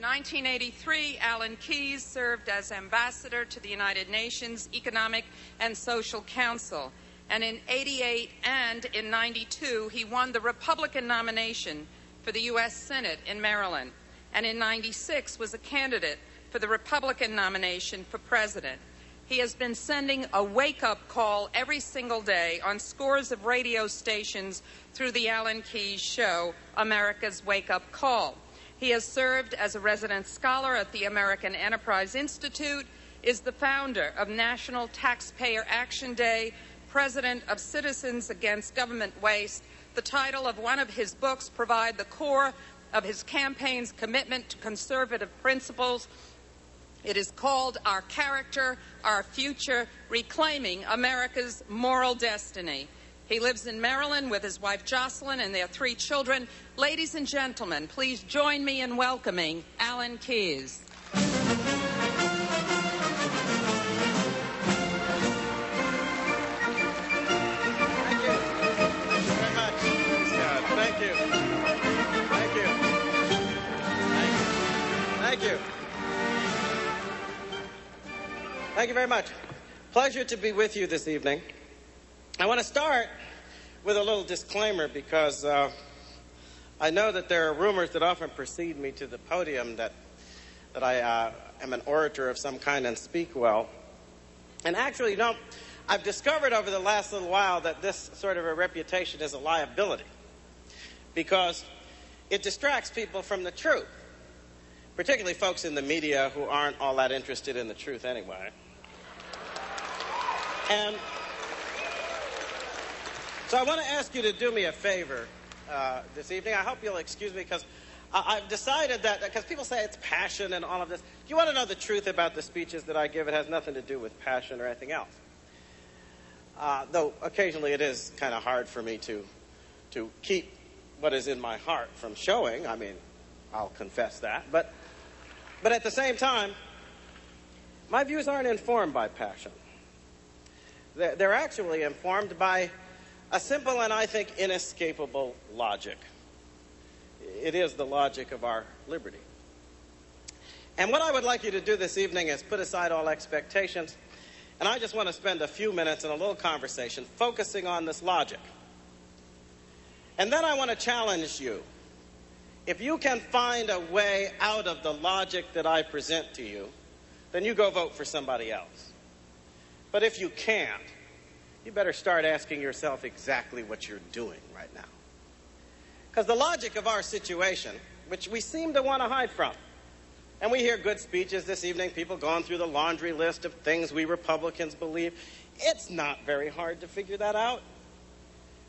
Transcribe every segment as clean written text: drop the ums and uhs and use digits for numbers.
In 1983, Alan Keyes served as ambassador to the United Nations Economic and Social Council. And in 88 and in 92, he won the Republican nomination for the U.S. Senate in Maryland. And in 96 was a candidate for the Republican nomination for president. He has been sending a wake-up call every single day on scores of radio stations through the Alan Keyes show, America's Wake-Up Call. He has served as a resident scholar at the American Enterprise Institute, is the founder of National Taxpayer Action Day, president of Citizens Against Government Waste. The title of one of his books provide the core of his campaign's commitment to conservative principles. It is called Our Character, Our Future, Reclaiming America's Moral Destiny. He lives in Maryland with his wife Jocelyn and their 3 children. Ladies and gentlemen, please join me in welcoming Alan Keyes. Thank you very much. Pleasure to be with you this evening. I want to start with a little disclaimer because I know that there are rumors that often precede me to the podium that I am an orator of some kind and speak well. And actually, you know, I've discovered over the last little while that this sort of a reputation is a liability because it distracts people from the truth, particularly folks in the media who aren't all that interested in the truth anyway. And so I want to ask you to do me a favor this evening. I hope you'll excuse me because I've decided that, because people say it's passion and all of this. If you want to know the truth about the speeches that I give, it has nothing to do with passion or anything else. Though occasionally it is kind of hard for me to keep what is in my heart from showing. I mean, I'll confess that. But at the same time, my views aren't informed by passion. They're actually informed by a simple and, I think, inescapable logic. It is the logic of our liberty. And what I would like you to do this evening is put aside all expectations, and I just want to spend a few minutes in a little conversation focusing on this logic. And then I want to challenge you. If you can find a way out of the logic that I present to you, then you go vote for somebody else. But if you can't, you better start asking yourself exactly what you're doing right now. Because the logic of our situation, which we seem to want to hide from, and we hear good speeches this evening, people going through the laundry list of things we Republicans believe, it's not very hard to figure that out.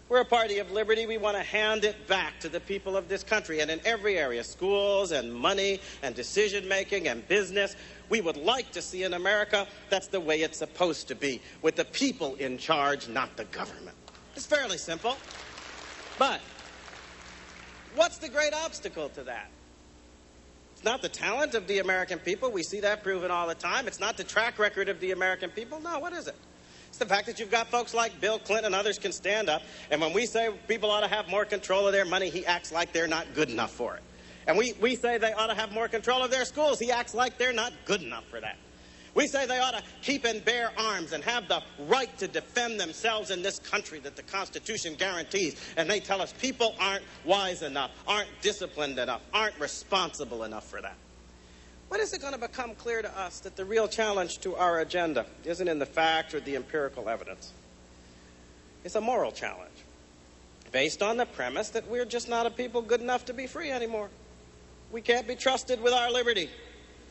We're a party of liberty. We want to hand it back to the people of this country. And in every area, schools and money and decision-making and business, we would like to see in America that's the way it's supposed to be, with the people in charge, not the government. It's fairly simple. But what's the great obstacle to that? It's not the talent of the American people. We see that proven all the time. It's not the track record of the American people. No, what is it? It's the fact that you've got folks like Bill Clinton and others can stand up, and when we say people ought to have more control of their money, he acts like they're not good enough for it. And we say they ought to have more control of their schools, he acts like they're not good enough for that. We say they ought to keep and bear arms and have the right to defend themselves in this country that the Constitution guarantees, and they tell us people aren't wise enough, aren't disciplined enough, aren't responsible enough for that. When is it going to become clear to us that the real challenge to our agenda isn't in the facts or the empirical evidence? It's a moral challenge based on the premise that we're just not a people good enough to be free anymore. We can't be trusted with our liberty,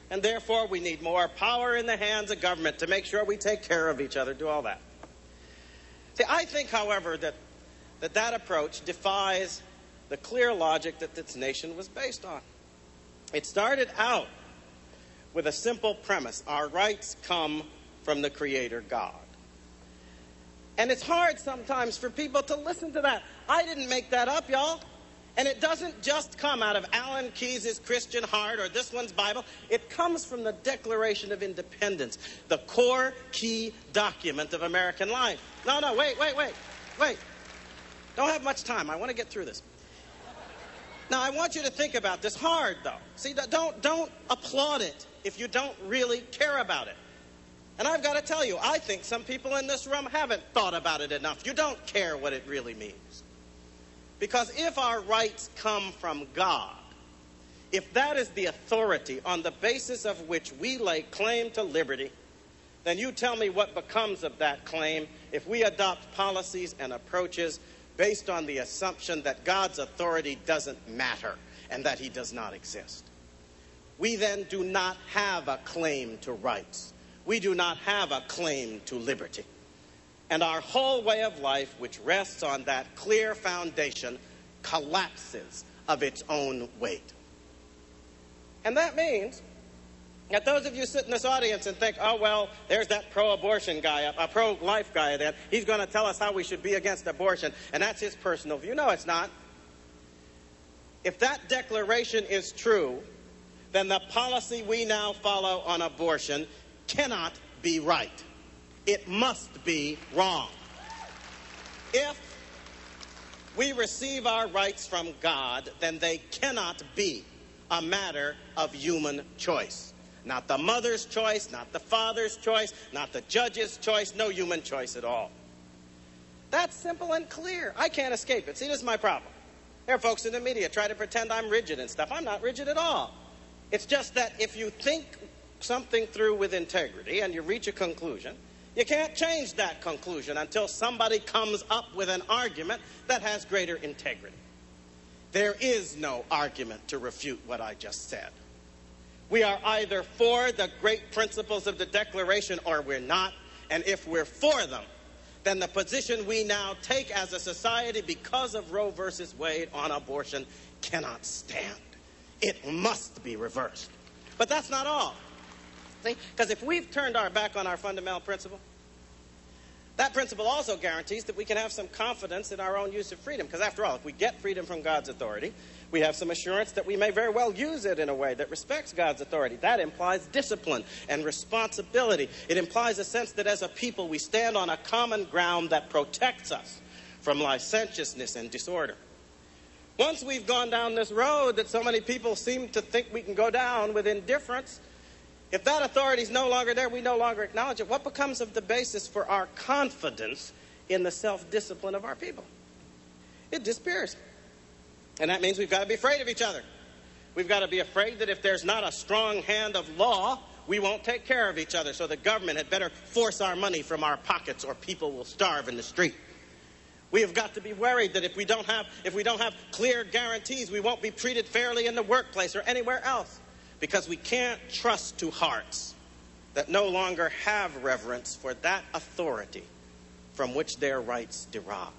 and therefore we need more power in the hands of government to make sure we take care of each other, do all that. See, I think, however, that approach defies the clear logic that this nation was based on. It started out with a simple premise: our rights come from the Creator God. And it's hard sometimes for people to listen to that. I didn't make that up, y'all. And it doesn't just come out of Alan Keyes' Christian heart or this one's Bible. It comes from the Declaration of Independence, the core key document of American life. No, wait. Don't have much time. I want to get through this. Now, I want you to think about this hard, though. See, don't applaud it if you don't really care about it. And I've got to tell you, I think some people in this room haven't thought about it enough. You don't care what it really means. Because if our rights come from God, if that is the authority on the basis of which we lay claim to liberty, then you tell me what becomes of that claim if we adopt policies and approaches based on the assumption that God's authority doesn't matter and that he does not exist. We then do not have a claim to rights. We do not have a claim to liberty. And our whole way of life, which rests on that clear foundation, collapses of its own weight. And that means that those of you sit in this audience and think, oh, well, there's that pro-abortion guy, a pro-life guy there. He's going to tell us how we should be against abortion, and that's his personal view. No, it's not. If that declaration is true, then the policy we now follow on abortion cannot be right. It must be wrong. If we receive our rights from God, then they cannot be a matter of human choice. Not the mother's choice, not the father's choice, not the judge's choice, no human choice at all. That's simple and clear. I can't escape it. See, this is my problem. There are folks in the media try to pretend I'm rigid and stuff. I'm not rigid at all. It's just that if you think something through with integrity and you reach a conclusion, you can't change that conclusion until somebody comes up with an argument that has greater integrity. There is no argument to refute what I just said. We are either for the great principles of the Declaration or we're not. And if we're for them, then the position we now take as a society because of Roe versus Wade on abortion cannot stand. It must be reversed. But that's not all. See? Because if we've turned our back on our fundamental principle, that principle also guarantees that we can have some confidence in our own use of freedom. Because after all, if we get freedom from God's authority, we have some assurance that we may very well use it in a way that respects God's authority. That implies discipline and responsibility. It implies a sense that as a people we stand on a common ground that protects us from licentiousness and disorder. Once we've gone down this road that so many people seem to think we can go down with indifference, if that authority is no longer there, we no longer acknowledge it. What becomes of the basis for our confidence in the self-discipline of our people? It disappears. And that means we've got to be afraid of each other. We've got to be afraid that if there's not a strong hand of law, we won't take care of each other. So the government had better force our money from our pockets or people will starve in the street. We have got to be worried that if we don't have clear guarantees, we won't be treated fairly in the workplace or anywhere else. Because we can't trust to hearts that no longer have reverence for that authority from which their rights derive.